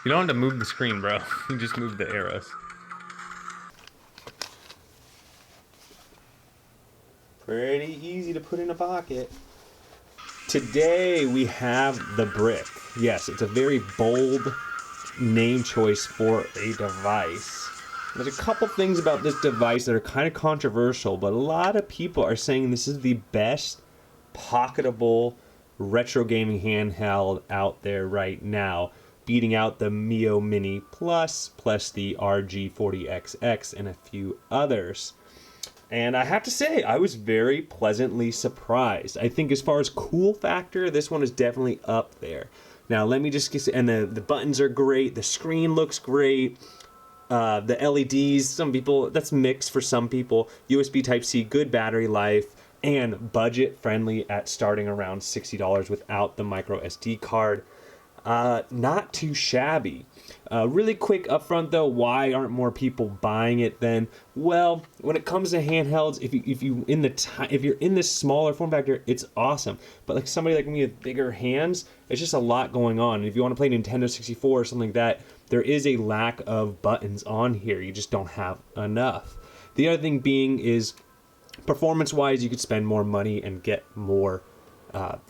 You don't have to move the screen, bro. You just move the arrows. Pretty easy to put in a pocket. Today we have the brick. Yes, it's a very bold name choice for a device. There's a couple things about this device that are kind of controversial, but a lot of people are saying this is the best pocketable retro gaming handheld out there right now, beating out the Mio Mini Plus the RG40XX and a few others. And I have to say, I was very pleasantly surprised. I think as far as cool factor, this one is definitely up there. Now, let me just get, and the buttons are great, the screen looks great, the LEDs, some people, that's mixed for some people, USB Type-C, good battery life, and budget friendly at starting around $60 without the micro SD card. Not too shabby. Really quick up front though, why aren't more people buying it then? Well, when it comes to handhelds, if you're in this smaller form factor, it's awesome. But like somebody like me with bigger hands, it's just a lot going on. And if you want to play Nintendo 64 or something like that, there is a lack of buttons on here. You just don't have enough. The other thing being is performance-wise, you could spend more money and get more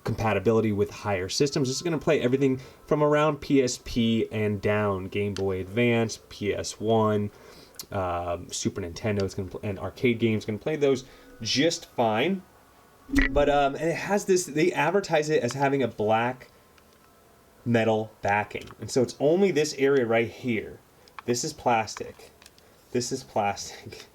compatibility with higher systems. This is going to play everything from around PSP and down. Game Boy Advance, PS1, Super Nintendo, it's going to and arcade games, going to play those just fine. But it has this, they advertise it as having a black metal backing. And so it's only this area right here. This is plastic. This is plastic.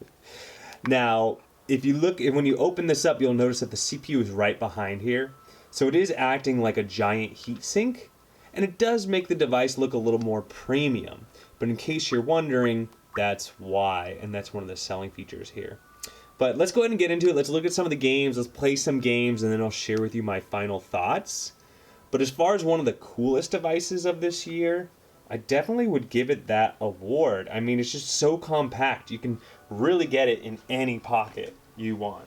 Now, if you look, when you open this up, you'll notice that the CPU is right behind here. So it is acting like a giant heatsink, and it does make the device look a little more premium. But in case you're wondering, that's why, and that's one of the selling features here. But let's go ahead and get into it. Let's look at some of the games, let's play some games, and then I'll share with you my final thoughts. But as far as one of the coolest devices of this year, I definitely would give it that award. I mean, it's just so compact. You can really get it in any pocket you want.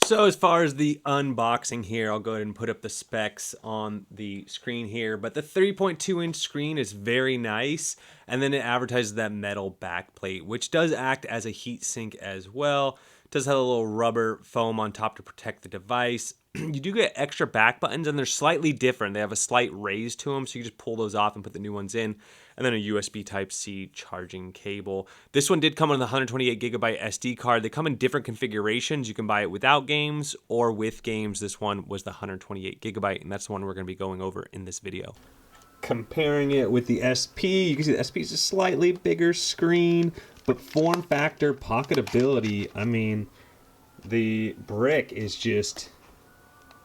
So as far as the unboxing here, I'll go ahead and put up the specs on the screen here. But the 3.2-inch screen is very nice. And then it advertises that metal backplate, which does act as a heat sink as well. It does have a little rubber foam on top to protect the device. You do get extra back buttons, and they're slightly different. They have a slight raise to them, so you just pull those off and put the new ones in. And then a USB Type-C charging cable. This one did come on the 128GB SD card. They come in different configurations. You can buy it without games or with games. This one was the 128GB, and that's the one we're going to be going over in this video. Comparing it with the SP, you can see the SP is a slightly bigger screen, but form factor, pocketability, I mean, the brick is just,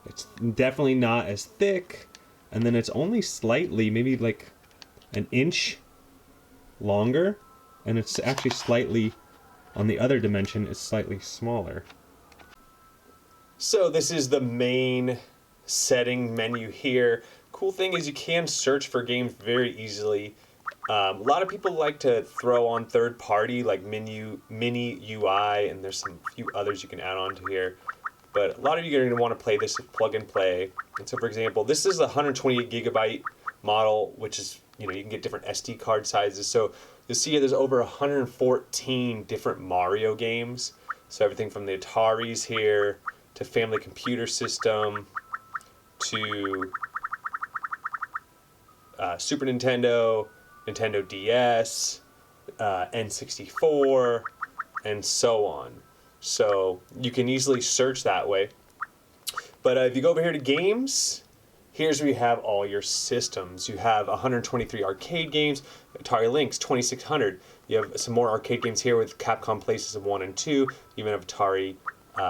it's definitely not as thick, and then it's only slightly, maybe like an inch longer, and it's actually slightly, on the other dimension, it's slightly smaller. So this is the main setting menu here. Cool thing is you can search for games very easily. A lot of people like to throw on third party like Mini UI, and there's some few others you can add on to here. But a lot of you are going to want to play this plug and play. And so for example, this is a 128GB model, which is, you know, you can get different SD card sizes. So you'll see there's over 114 different Mario games. So everything from the Ataris here to Family Computer System to Super Nintendo, Nintendo DS, N64, and so on. So you can easily search that way. But if you go over here to games, here's where you have all your systems. You have 123 arcade games, Atari Lynx 2600. You have some more arcade games here with Capcom PlayStation 1 and 2. You even have Atari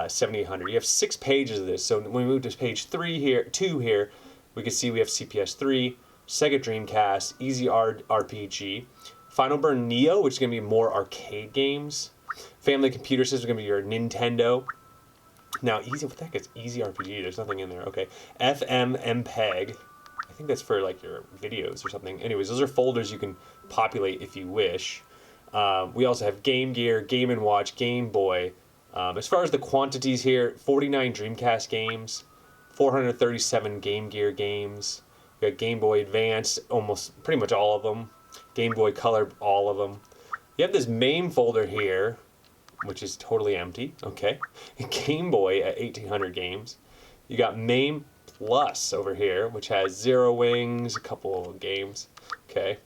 7800. You have 6 pages of this. So when we move to page 2 here, we can see we have CPS 3, Sega Dreamcast, Easy RPG, Final Burn Neo, which is going to be more arcade games. Family Computer System is going to be your Nintendo. Now, what the heck is Easy RPG? There's nothing in there. Okay. FM MPEG. I think that's for like your videos or something. Anyways, those are folders you can populate if you wish. We also have Game Gear, Game & Watch, Game Boy. As far as the quantities here, 49 Dreamcast games, 437 Game Gear games. We got Game Boy Advance, almost pretty much all of them. Game Boy Color, all of them. You have this MAME folder here, which is totally empty, okay. Game Boy at 1800 games. You got MAME Plus over here, which has Zero Wings, a couple of games, okay.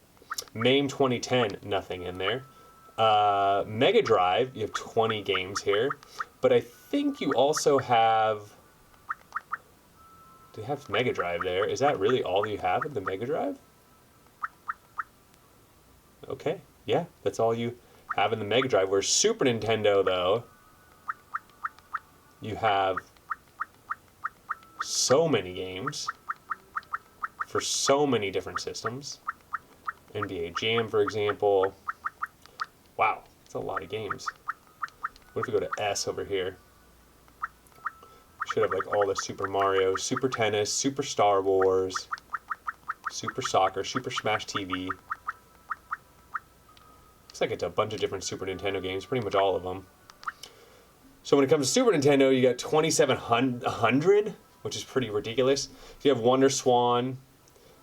MAME 2010, nothing in there. Mega Drive, you have 20 games here, but I think you also have, they have Mega Drive there. Is that really all you have in the Mega Drive? Okay, yeah, that's all you have in the Mega Drive. Whereas Super Nintendo, though, you have so many games for so many different systems. NBA Jam, for example. Wow, that's a lot of games. What if we go to S over here? Should have like all the Super Mario, Super Tennis, Super Star Wars, Super Soccer, Super Smash TV. Looks like it's a bunch of different Super Nintendo games, pretty much all of them. So when it comes to Super Nintendo, you got 2700, which is pretty ridiculous. You have Wonder Swan.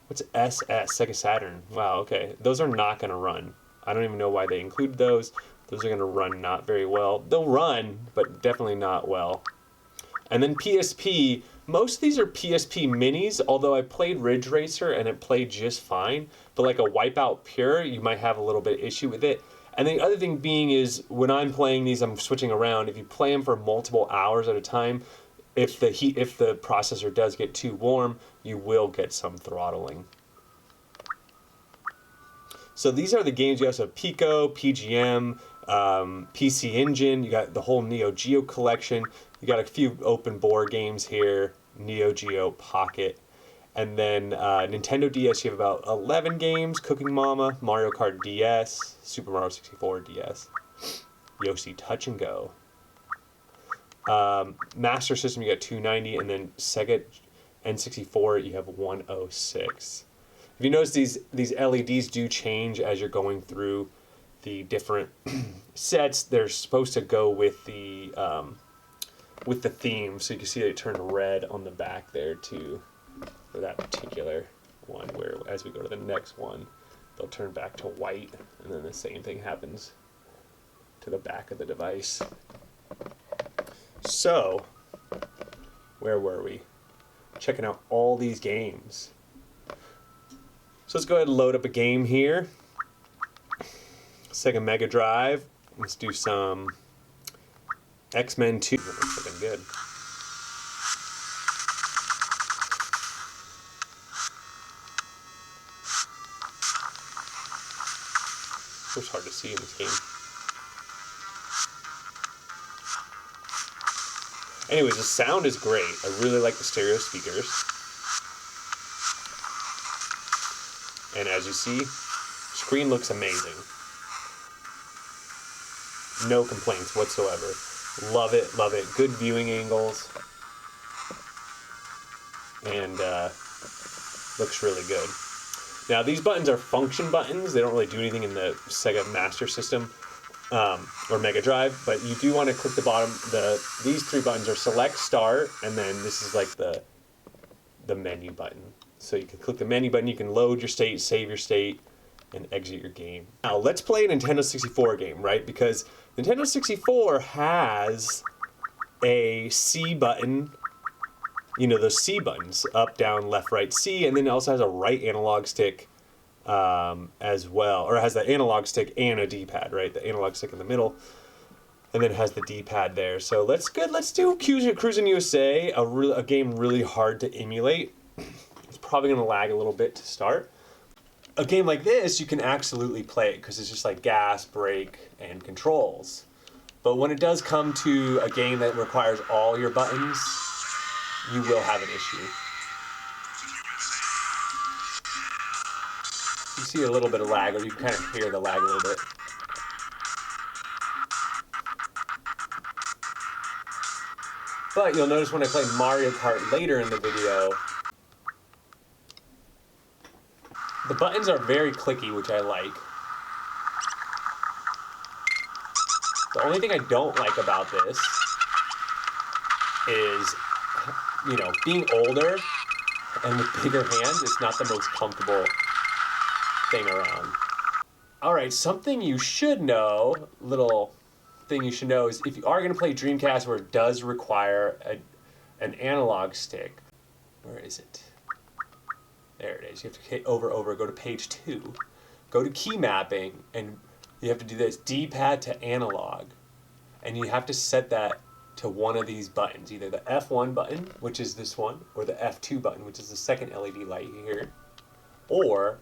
What's SS? Sega Saturn. Wow, okay. Those are not going to run. I don't even know why they included those. Those are going to run not very well. They'll run, but definitely not well. And then PSP. Most of these are PSP minis, although I played Ridge Racer and it played just fine. But like a Wipeout Pure, you might have a little bit of issue with it. And the other thing being is, when I'm playing these, I'm switching around. If you play them for multiple hours at a time, if the processor does get too warm, you will get some throttling. So these are the games. You also have Pico, PGM, PC Engine. You got the whole Neo Geo collection. You got a few open board games here, Neo Geo Pocket. And then Nintendo DS, you have about 11 games, Cooking Mama, Mario Kart DS, Super Mario 64 DS, Yoshi Touch and Go. Master System, you got 290, and then Sega N64, you have 106. If you notice, these LEDs do change as you're going through the different sets. They're supposed to go with the theme, so you can see they turn red on the back there too, for that particular one, where as we go to the next one, they'll turn back to white, and then the same thing happens to the back of the device. So, where were we? Checking out all these games. So let's go ahead and load up a game here. Sega Mega Drive. Let's do some X-Men 2. That looks looking good. It's hard to see in this game. Anyways, the sound is great. I really like the stereo speakers. And as you see, screen looks amazing. No complaints whatsoever. Love it, love it. Good viewing angles. And looks really good. Now, these buttons are function buttons. They don't really do anything in the Sega Master System or Mega Drive, but you do want to click the bottom. These three buttons are select, start, and then this is like the menu button. So you can click the menu button, you can load your state, save your state, and exit your game. Now, let's play a Nintendo 64 game, right? Because Nintendo 64 has a C button, you know, those C buttons, up, down, left, right, C, and then it also has a right analog stick as well, or it has the analog stick and a D-pad, right? The analog stick in the middle, and then it has the D-pad there. So let's do Cruisin' USA, a game really hard to emulate. It's probably going to lag a little bit to start. A game like this, you can absolutely play it because it's just like gas, brake, and controls. But when it does come to a game that requires all your buttons, you will have an issue. You see a little bit of lag, or you can kind of hear the lag a little bit. But you'll notice when I play Mario Kart later in the video, the buttons are very clicky, which I like. The only thing I don't like about this is, you know, being older and with bigger hands, it's not the most comfortable thing around. All right, something you should know, little thing you should know is if you are going to play Dreamcast where it does require an analog stick, where is it? There it is. You have to hit over, go to page 2, go to key mapping, and you have to do this D-pad to analog, and you have to set that to one of these buttons, either the F1 button, which is this one, or the F2 button, which is the second LED light here, or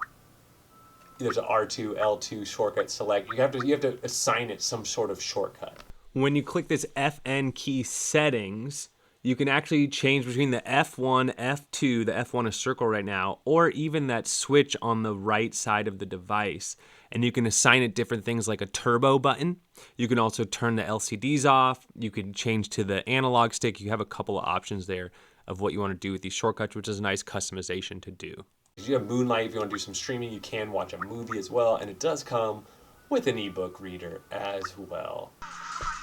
there's an R2, L2 shortcut select. You have to assign it some sort of shortcut. When you click this FN key settings, you can actually change between the F1, F2, the F1 is circle right now, or even that switch on the right side of the device. And you can assign it different things like a turbo button. You can also turn the LCDs off. You can change to the analog stick. You have a couple of options there of what you want to do with these shortcuts, which is a nice customization to do. If you have Moonlight, if you want to do some streaming, you can watch a movie as well. And it does come with an ebook reader as well.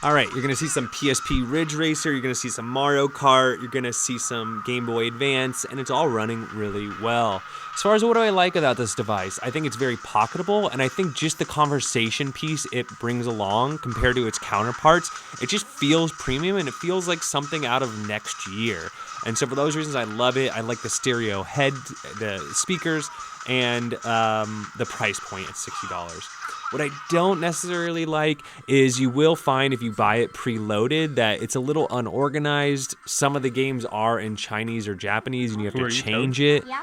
All right, you're going to see some PSP Ridge Racer, you're going to see some Mario Kart, you're going to see some Game Boy Advance, and it's all running really well. As far as what do I like about this device, I think it's very pocketable, and I think just the conversation piece it brings along compared to its counterparts, it just feels premium, and it feels like something out of next year. And so for those reasons, I love it. I like the stereo head, the speakers, and the price point at $60. What I don't necessarily like is you will find if you buy it preloaded that it's a little unorganized. Some of the games are in Chinese or Japanese, and you have to change it. Yeah.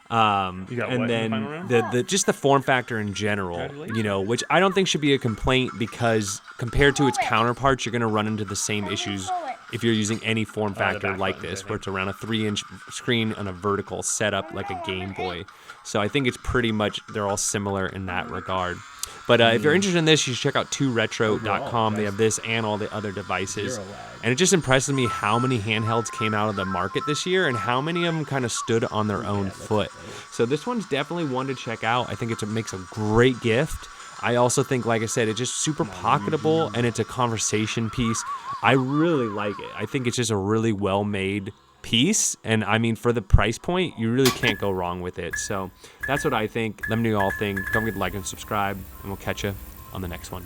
And then the just the form factor in general, you know, which I don't think should be a complaint because compared to its counterparts, you're going to run into the same issues if you're using any form factor like this, where it's around a 3-inch screen on a vertical setup like a Game Boy. So I think it's pretty much, they're all similar in that regard. But if you're interested in this, you should check out 2retro.com. They have this and all the other devices. And it just impresses me how many handhelds came out of the market this year and how many of them kind of stood on their own foot. So this one's definitely one to check out. I think it makes a great gift. I also think, like I said, it's just super pocketable and it's a conversation piece. I really like it. I think it's just a really well-made piece, and I mean, for the price point, you really can't go wrong with it. So that's what I think. Let me know what you all think. Don't forget to like and subscribe, and we'll catch you on the next one.